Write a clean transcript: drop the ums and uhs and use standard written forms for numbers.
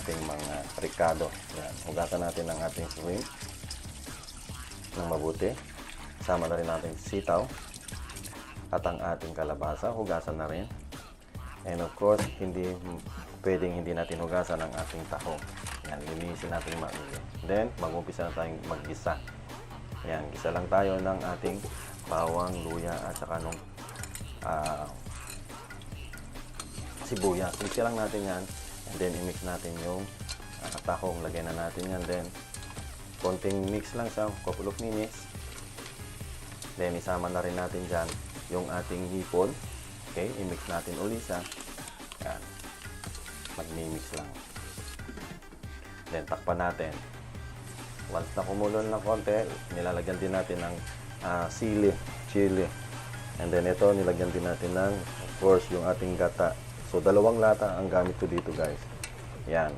ating mga ricado. Yan. Hugasan natin ang ating shrimp ng mabuti. Sama na rin natin sitaw at ang ating kalabasa. Hugasan na rin. And of course, pwedeng hindi natin hugasan ang ating taho. Yan, linisin natin maigi. Then, mag-umpisa na tayong mag-gisa. Yan, gisa lang tayo ng ating bawang, luya at saka nung sibuyas. Mix lang natin yan. And then, i-mix natin yung tahong. Lagyan na natin yan. Then, konting mix lang sa couple of minutes. Then, isama na rin natin dyan yung ating hipon. Okay, i-mix natin ulit sa yan. Mag-mix lang. Then, takpan natin. Once na kumulo ng konti, nilalagyan din natin ng sili, chili. And then, ito, nilagyan din natin ng, of course, yung ating gata. So, 2 lata ang gamit ko dito, guys. Yan.